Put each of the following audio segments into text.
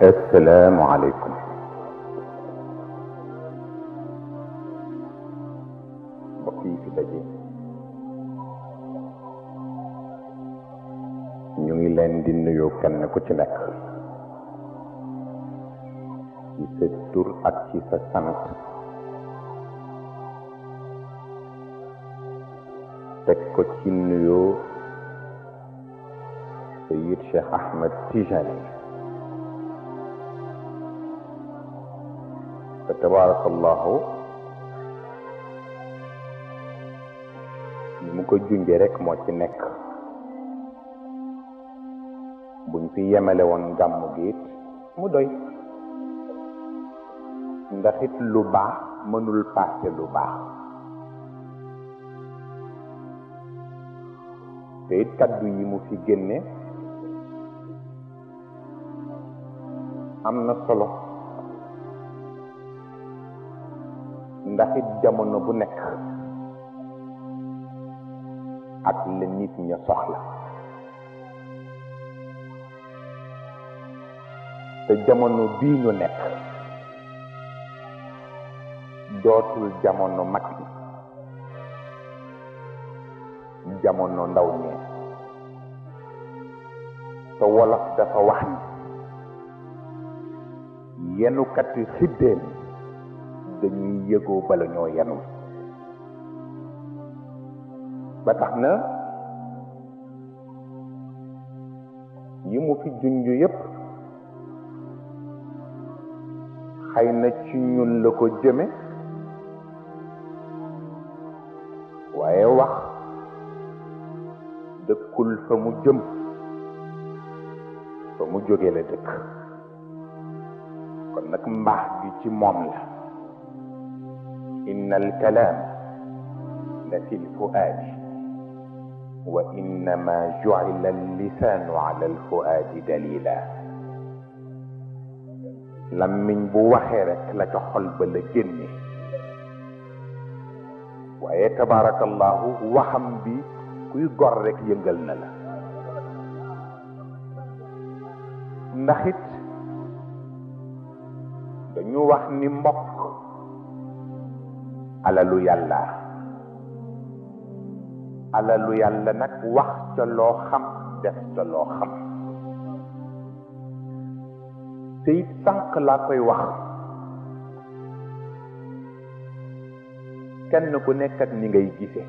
السلام عليكم. mbokk yi fi daje ñu ngi leen di nuyu kenn ku ci nekk ci sa tur ak ci sa sant, teg ko ci nuyoo Sayyid Cheikh Ahmed Tijani. fa tabarakallahu ni mu ko junjee rek moo ci nekk. buñ fi yemale woon gàmmu gi it mu doy, ndax it lu baax mënul paase lu baax, te it kaddu yi mu fi génne am na solo, ndax it jamono bu nekk ak la nit ña soxla, te jamono bii ñu nekk dootul jamono mag yi, jamono ndaw ñee. te wolof dafa wax ni yenukati xiddeen dañuy yëgoo bala ñoo yenu. ba tax na yi mu fi junj yépp xëy na ci ñun la ko jëme, waaye wax dëkkul fa mu jëm, fa mu jóge la dëkk. kon nag mbaax gi ci moom la. inna alkalaam la fi lfuaadi wa innama jucila allisaanu ala alfuaadi dalila. lammiñ bu waxee rek la ca xol ba la génne, waaye tabarakallahu waxam bi kuy gor rek yëngal na la. ndax it dañu wax ni mbokk alalu yàlla, alalu yàlla nag wax ca loo xam def ca loo xam. te it sànq laa koy wax, kenn ku nekk ak ni ngay gisee,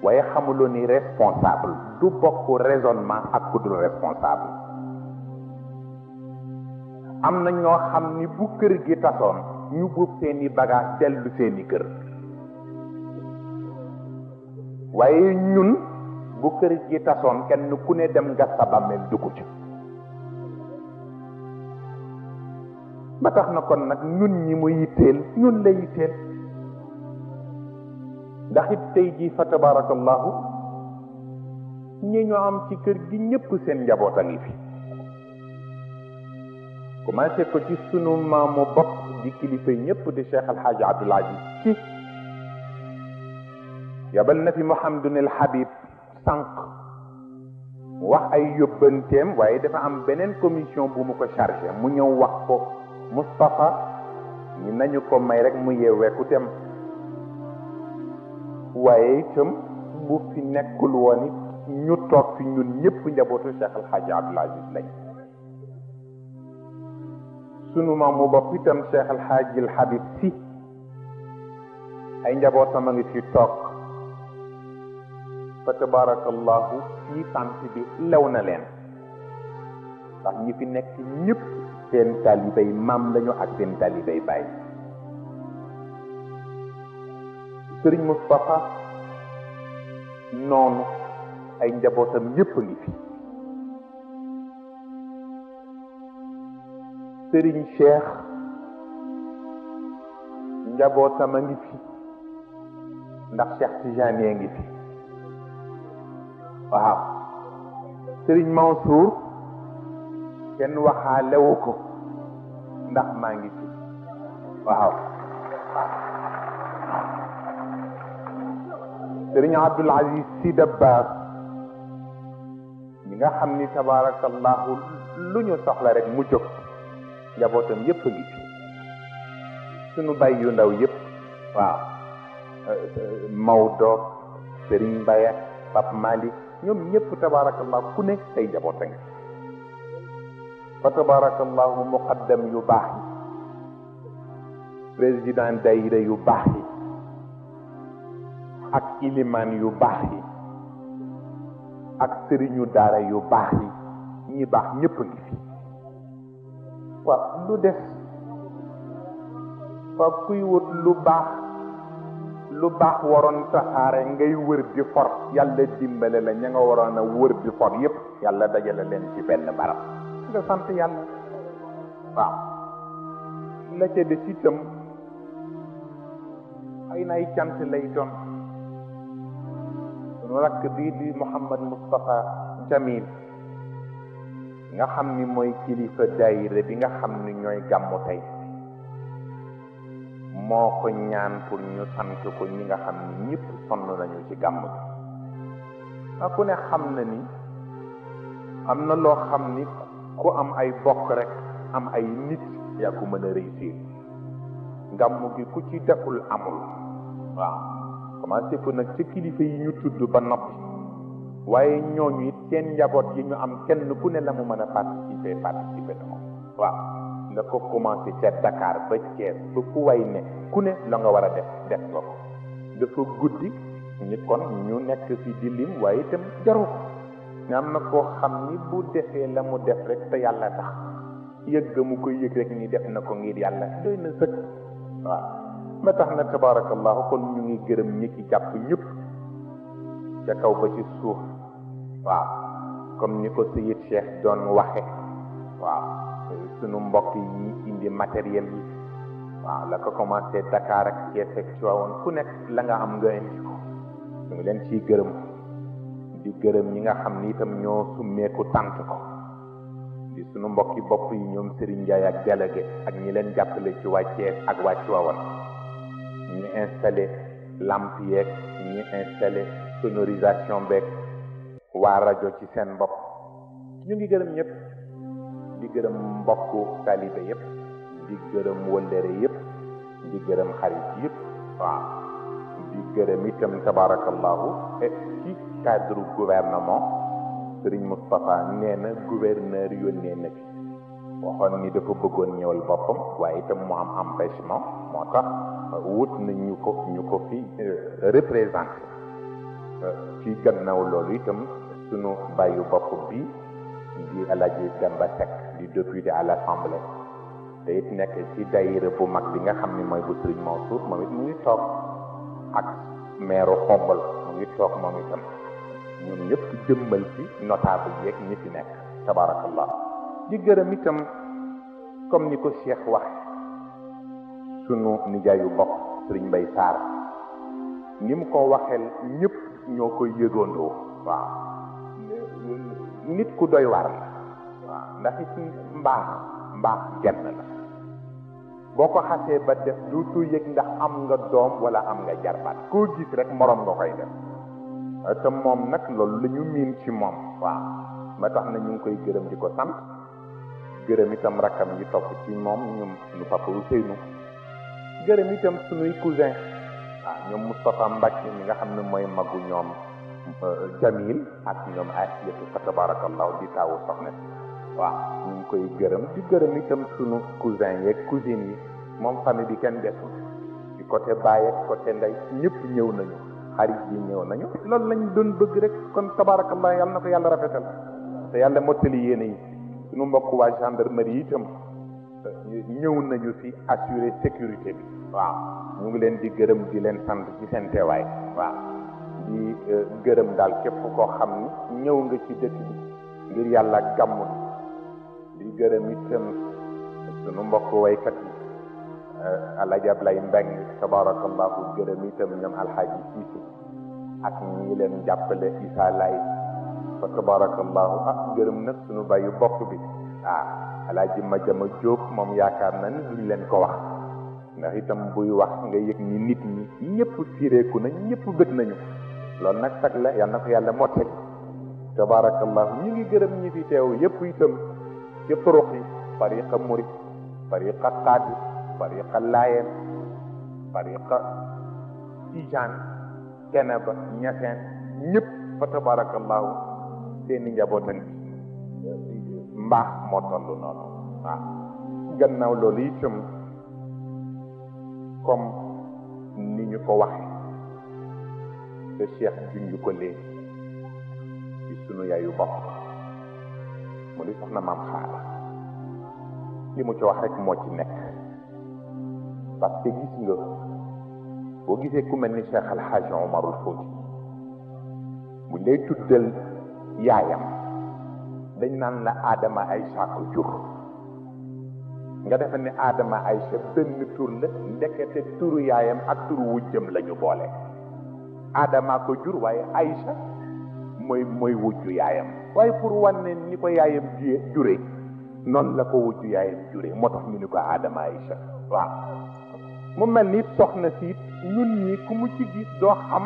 waaye xamuloo ni responsable du bokk raisonnement ak ku dul responsable. am na ñoo xam ni bu kër gi tasoon ñu buub seeni bagage dellu seeni kër, waaye ñun bu kër gi tasoon kenn ku ne dem nga sa bàmmeel dugg ci. ba tax na kon nag ñun ñi mu yitteel ñun la yitteel. ndax it tey jii fa tabarakallahu ñi ñu am ci kër gi ñëpp seen njaboot a ngi fi. commencé ko ci sunu maamu bopp di kilifa ñëpp di Cheikh Alhaji Abdoul Aziz Sy, yabal na fi Mouhamadunil Habib sànq wax ay yóbbanteem, waaye dafa am beneen commission bu mu ko chargé mu ñëw wax ko Moustapha ni nañu ko may rek mu yeeweeku tem. waaye itam bu fi nekkul woon it ñu toog fi ñun ñëpp njabootu Cheikh Alhaji Abdoul Aziz lañ. sunu maamu bopp itam Cheikh Alhaji El Habib Sy ay njabootam a ngi fi toog. fa tabarakallahu fii tant bi lew na leen, ndax ñi fi nekk ñëpp seen talibay maam lañu ak seen talibay baay. Sëriñ Moustapha noonu ay njabootam ñëpp a ngi fi. Sëriñ Cheikh njabootam a ngi fi, ndax Cheikh Tijani a ngi fi. waaw Sëriñ Mansour kenn waxaalewu ko, ndax maa ngi fi. waaw Sëriñ Abdul Aziz Sy Dabakh ñi nga xam ni tabarakallahu lu ñu soxla rek mu jóg njabootam yépp a ngi fi sunu bay yu ndaw yépp waaw Maodo Sëriñ Mbaye Pape Malick ñoom ñëpp tabarakallahu ku nekk say njaboot a ngi fa tabarakallahu muqaddam yu baax yi président daayira yu baax yi ak ilimaan yu baax yi ak sëriñu daara yu baax yi ñi baax ñëpp a ngi fi waaw lu des waaw kuy wut lu baax waroon taxaare ngay wër di for yàlla dimbale la ña nga waroon a wër di for yépp yàlla dajale leen ci benn barab nga sant yàlla waaw la ca des itam ay nay cant lay doon sunu rakk bii di Mouhamad Moustapha Jamil nga xam ni mooy kilifa daayira bi nga xam ni ñooy gàmmu tey moo ko ñaan pour ñu sant ko ñi nga xam ni ñëpp sonn nañu ci gàmm gi ku ne xam na ni am na loo xam ni ku am ay bokk rek am ay nit yaa ko mën a réussir gàmm gi ku ci deful amul waaw commencé ko nag ci kilifa yi ñu tudd ba noppi waaye ñooñu it seen njaboot yi ñu am kenn ku ne la mu mën a participer na ko waaw nga ko commencé ca Dakar ba Thiès ba fu way ne ku ne la nga war a def nga ko dafa guddi ñi kon ñu nekk fi di lim waaye itam jaru ko nga am na koo xam ni bu defee la mu def rek te yàlla tax yëg mu ko yëg rek ni def na ko ngir yàlla doy na sëkk waaw ma tax na tabarakallahu kon ñu ngi gërëm ñi ci jàpp ñëpp ca kaw ba ci suuf waaw comme ni ko Seyid Cheikh doon waxe waaw sunu mbokk yi indi matériel yi waaw la ko commencé Dakar ak Thiès ak Tivaouane ku nekk la nga am nga indi ko ñu ngi leen ciy gërëm di gërëm ñi nga xam ni itam ñoo summeeku tant ko di sunu mbokki bopp yi ñoom Serigne Ndiaye ak délégué ak ñi leen jàppale ci waa Thiès ak waa Tivaouane ñi installé lampe yeeg ñi installé sonorisation beeg waa rajo ci seen bopp ñu ngi gërëm ñëpp di gërëm mbokku talibé yëpp di gërëm wëllëre yëpp di gërëm xarit yëpp waaw di gërëm itam tabarakallahu et ci cadre gouvernement Serigne Moustapha nee na gouverneur yónnee na fi waxoon ni dafa bëggoon ñëwal boppam waaye itam mu am empêchement moo tax wut na ñu ko fi représenté ci gannaaw loolu itam sunu bàyyu bopp bi di Alaaji Demba Seck di député à l'Assemblée te it nekk ci daayira bu mag bi nga xam ni mooy bu Serigne Mansour moom it mu ngi toog ak maire Xombol mu ngi toog moom itam ñoom ñëpp jëmmal ci notable yeeg ñi fi nekk tabarakallah di gërëm itam comme ni ko Cheikh wax sunu nijaayu bopp Serigne Mbaye Sarr ni mu ko waxeel ñëpp ñoo koy yëgandoo waaw nit ku doy waar la waaw ndax it mbaax genn la boo ko xasee ba def duutu yëg ndax am nga doom wala am nga jarbaat koo gis rek morom nga koy def te moom nag loolu la ñu miin ci moom waaw ma tax na ñu ngi koy gërëm di ko sant gërëm itam rakkam yi topp ci moom ñoom suñu papa Ousseynou gërëm itam suñuy cousin waaw ñoom Moustapha Mbacke mi nga xam ne mooy magu ñoom Jamil ak ñoom Asiyatu fa tabarakallahu di taawu soxna waaw ñu ngi koy gërëm di gërëm itam suñu cousin yeeg cousine yi moom famille bi kenn desul ci côté baay ak côté ndey ñëpp ñëw nañu xarit yi ñëw nañu loolu lañ doon bëgg rek kon tabarakallah yàlla na ko yàlla rafetal te yàlla mottali yéene yi suñu mbokk waa gendarmerie yi itam ñëw nañu fi assurer sécurité bi waaw ñu ngi leen di gërëm di leen sant ci seen teewaay waaw di gërëm daal képp koo xam ni ñëw nga ci dëkk bi ngir yàlla gàmmu di gërëm itam suñu mbokk waykat yi Alaaji Ablaye Mbeng tabarakallahu gërëm itam ñoom alxaaji Siise ak ñi leen jàppale Issa Lay fa tabarakallahu gërëm nag suñu bàyyu bopp bi Alaaji Madiama Jóob moom yaakaar na ni duñ leen ko wax ndax itam buy wax nga yëg ni nit ñi ñëpp fireeku nañ ñëpp bëgg nañu loolu nag sag la yal na ko yàlla mottali tabarakallahu. ñu ngi gërëm ñi fi teew yépp itam ci turuq yi, tariqa murid, tariqa qaadir, tariqa laayeen, tariqa tijaan, keneba, ñaseen, ñëpp fa tabarakallahu seeni njabootan bi mbaax moo toll noonu. waaw gannaaw loolu itam comme ni ñu ko waxe te Cheikh junj ko léegi ci sunu yaayu bopp mu di soxna maam Xaala, li mu ci wax rek moo ci nekk. parce que gis nga boo gisee ku mel ni Cheikh Al Hadj Omarul Fouti bu lay tuddal yaayam dañ naan la Adama Aïcha ko jur, nga defe ne Adama Aïcha benn tur la, ndekete turu yaayam ak turu wujjam la ñu boole. Adama ko jur waaye Aïcha mooy wujju yaayam, waaye pour wane ni ko yaayam jure noonu la ko wujju yaayam jure, moo tax ñu ni ko Adama Aïcha. waaw mu mel ni soxna si ñun ñi ku mu ci gis doo xam,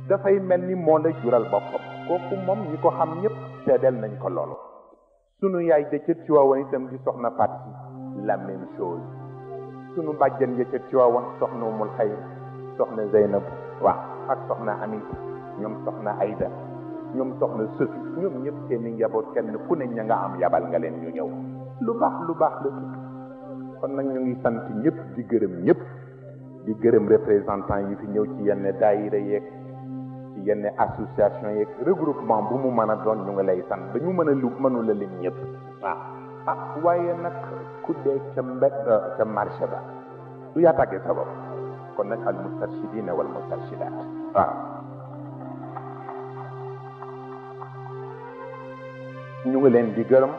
dafay mel ni moo la jural boppam. kooku moom ñi ko xam ñëpp seedeel nañ ko loolu. sunu yaay jëccët ci waawoon itam di soxna Fati la même chose. sunu bàjjen jëccët ci waawoon soxna Umul Xayr, soxna Zeynab, waaw ak soxna Amit, ñoom soxna Ayda, ñoom soxna Sofi, ñoom ñëpp seeni njaboot kenn ku ne ña nga am yabal nga leen ñu ñëw. lu baax la tudd. kon nag ñu ngi sant ñëpp di gërëm ñëpp, di gërëm représentant yi fi ñëw ci yenn daayira yeeg ci yenn association yeeg regroupement bu mu mën a doon ñu ngi lay sant. dañu mën a mënula lim ñëpp. waaw waaye nag ku dee ca marché ba du yaa tàggee sa bopp. kon nag al mustarshidina wal mustarshidat. waaw ñu ngi leen di gërëm.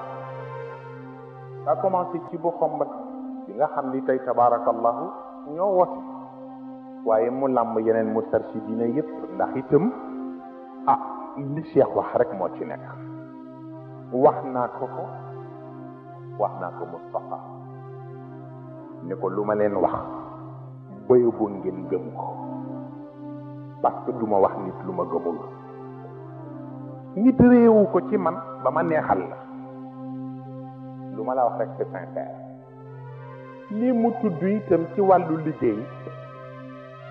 daa commencé ci bu xombat bi nga xam ni tey tabarakallahu ñoo woote, waaye mu làmb yeneen mustarshidina yëpp, ndax itam li Cheikh wax rek moo ci nekk. wax naa ko Moustapha ni ko lu ma leen wax bëyu bu ngeen gëm ko, parce que du ma wax nit lu ma gëmul. nit réewu ko ci man ba ma neexal la, lu ma la wax rek c'est sincère. lii mu tudd itam ci wàllu liggéey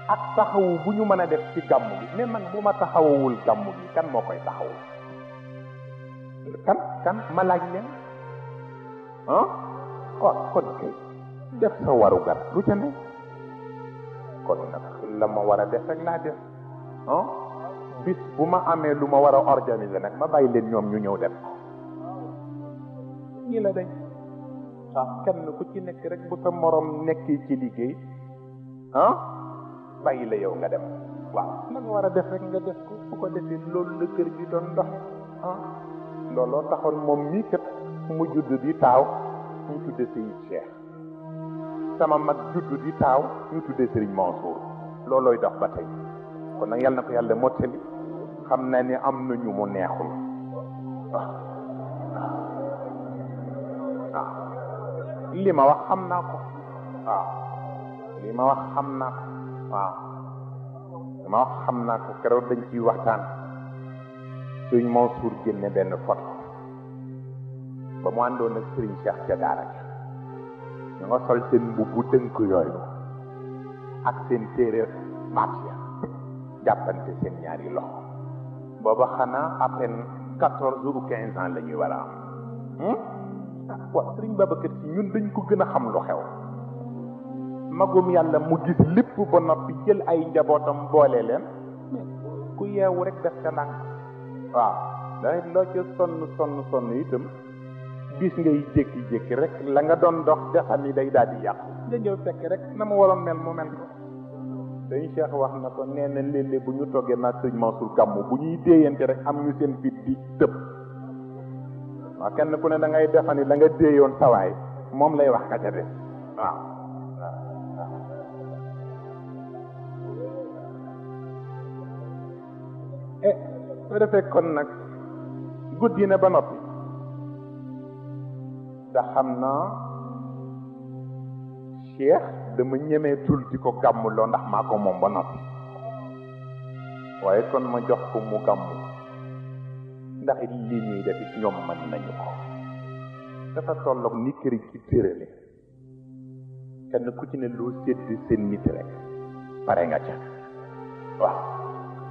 ak taxawu bu ñu mën a def ci gàmmu gi, mais man bu ma taxawawul gàmmu gi kan moo koy taxawu? kan ma laaj leen kon kay def sa warugar lu ca ne. kon nag la ma war a def rek laa def. bis bu ma amee lu ma war a organiser nag ma bàyyi leen ñoom ñu ñëw def ko. ñii la dañ kenn ku ci nekk rek bu sa morom nekkee ci liggéey bàyyi la yow nga dem. waaw la nga war a def rek nga def ko, bu ko defee loolu la kër gi doon dox. looloo taxoon moom mii kat mu judd di taaw ñu tudde Seyid Cheikh, sama mag judd di taaw ñu tudde Serigne Mansour. loolooy dox ba tey. kon nag yàlla na ko yàlla mottali. xam naa ni am na ñu mu neexul. li ma wax xam naa ko. li ma wax xam naa ko. li ma wax xam naa ko. keroog dañ ciy waxtaan. Serigne Mansour génne benn photo ba mu àndoon ak Serigne Cheikh ca daara ja. ñu nga sol seen mbubb dënk yooyu ak seen téere Faatiha jàppante seen ñaari loxo. booba xanaa à peine 14 ou 15 ans la ñuy war a am. waaw Serigne Babacar Sy ñun dañ ko gën a xam lu xew. magum yàlla mu gis lépp ba noppi jël ay njabootam boole leen. ku yeewu rek def ca ndànk. waaw day loo ca sonn itam bis ngay jékki-jékki rek la nga doon dox defa ni day daal di yàqu. nga ñëw fekk rek na mu waroon mel mu mel ko. dañu Cheikh wax na ko nee na léeg-léeg bu ñu toggee naag sëñ Mansour gàmmu bu ñuy déeyante rek am ñu seen fit di tëb. waaw kenn ku ne da ngay defa ni la nga déeyoon sawaay moom lay wax ka ca def. waaw soo defee kon nag guddi na ba noppi da xam naa Cheikh dama ñemeetul di ko gàmmuloo ndax maa ko moom ba noppi. waaye kon ma jox ko mu gàmmu ndax li ñuy def it ñoom mën nañu ko dafa tolloog ni kër gi tërale kenn ku ci ne loo sédd seen nit rek pare nga ca waaw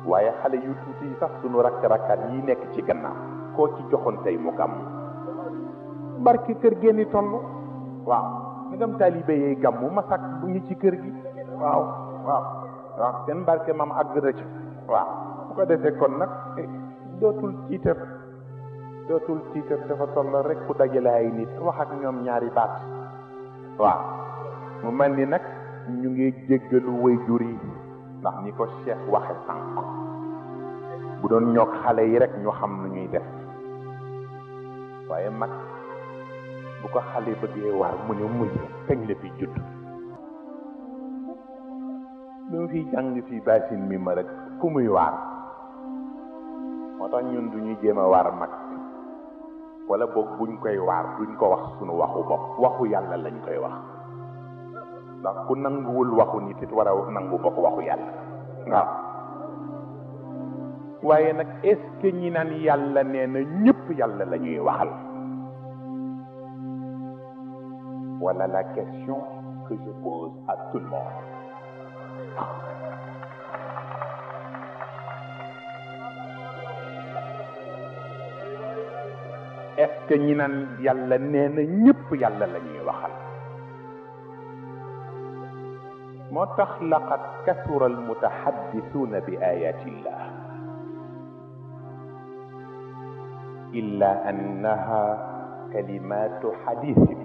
waaye xale yu tuuti yi sax sunu rakk-rakkaat yi nekk ci gannaaw koo ci joxoon tey mu gàmm barki kër génni toll waaw ni ngam taalibe yee gàmmu masak bu ñu ci kër gi waaw waaw waaw seen barke maam àgg na ci waaw bu ko defee kon nag dootul tiitar dafa toll rek ku dajale ay nit wax ak ñoom ñaari baat waaw mu mel ni nag ñu ngi jéggalu waajur yi ndax ni ko Cheikh waxe sànq bu doon ñoog xale yi rek ñu xam nu ñuy def waaye mag bu ko xale bëggee war mu ne muy kañ la fi judd lu fi jàng fi basin mi ma rek fu muy waar moo tax ñun duñu jéem a waar mag wala boog buñ koy waar duñ ko wax sunu waxu bopp waxu yàlla lañ koy wax ndax ku nanguwul waxu nit it war a nangu bokk waxu yàlla waaw waaye nag est-ce que ñi naan yàlla nee na ñëpp yàlla la ñuy waxal voilà la question que je pose à tout le monde est-ce que ñi naan yàlla nee na ñëpp yàlla la ñuy waxal moo tax laqad kasura almutahaddisuuna bi ayati illah illa annaha kalimatu hadithin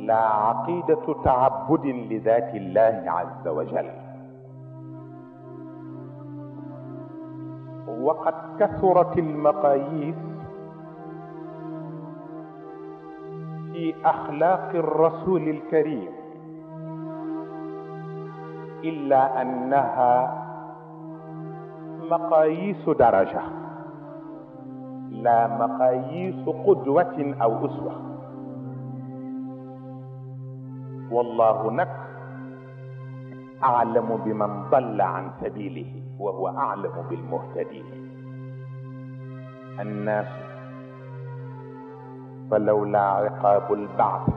la aqidatu taabudin li dati illahi azza wa jal وقد كثرت المقاييس في أخلاق الرسول الكريم إلا أنها مقاييس درجة لا مقاييس قدوة أو أسوة والله نك أعلم بمن ضل عن سبيله وهو أعلم بالمهتدين الناس فلولا عقاب البعث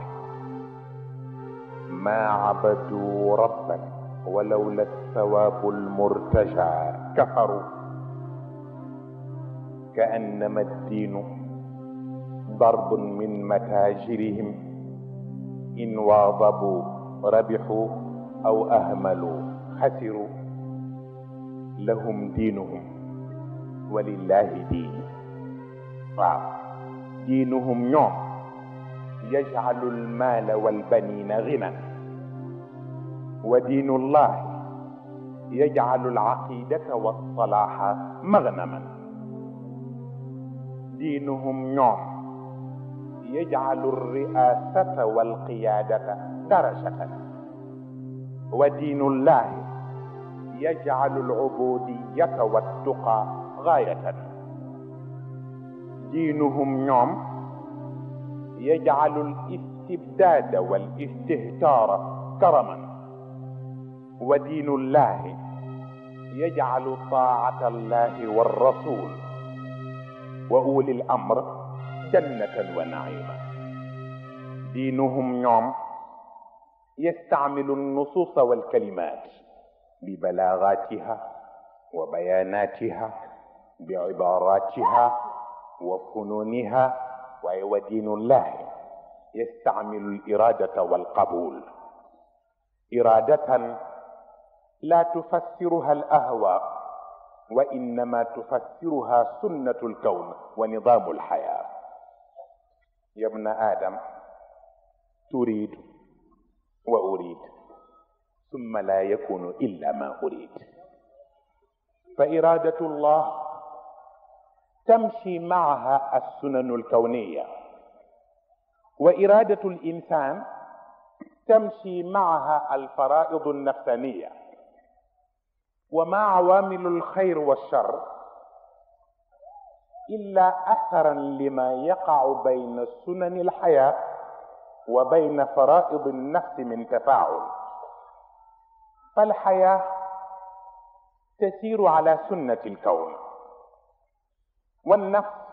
ما عبدوا ربا ولولا الثواب المرتجى كفروا كأنما الدين ضرب من متاجرهم إن واظبوا ربحوا أو أهملوا خسروا لهم دينهم ولله دين دينهم يوم يجعل المال والبنين غنى ودين الله يجعل العقيدة والصلاح مغنما دينهم يوم يجعل الرئاسة والقيادة درجة ودين الله يجعل العبودية والتقى غاية دينهم يوم يجعل الاستبداد والاستهتار كرما ودين الله يجعل طاعة الله والرسول وأولي الأمر جنة ونعيما دينهم يوم يستعمل النصوص والكلمات ببلاغاتها وبياناتها بعباراتها وفنونها ودين الله يستعمل الإرادة والقبول إرادة لا تفسرها الأهواء وإنما تفسرها سنة الكون ونظام الحياة يا ابن آدم تريد وأريد ثم لا يكون إلا ما أريد فإرادة الله تمشي معها السنن الكونية وإرادة الإنسان تمشي معها الفرائض النفسانية وما عوامل الخير والشر إلا أثرا لما يقع بين سنن الحياة وبين فرائض النفس من تفاعل فالحياة تسير على سنة الكون، والنفس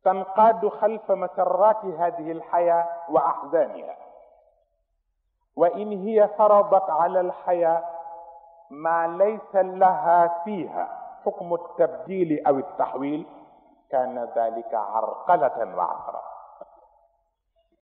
تنقاد خلف مسرات هذه الحياة وأحزانها، وإن هي فرضت على الحياة ما ليس لها فيها حكم التبديل أو التحويل كان ذلك عرقلة وعثرة.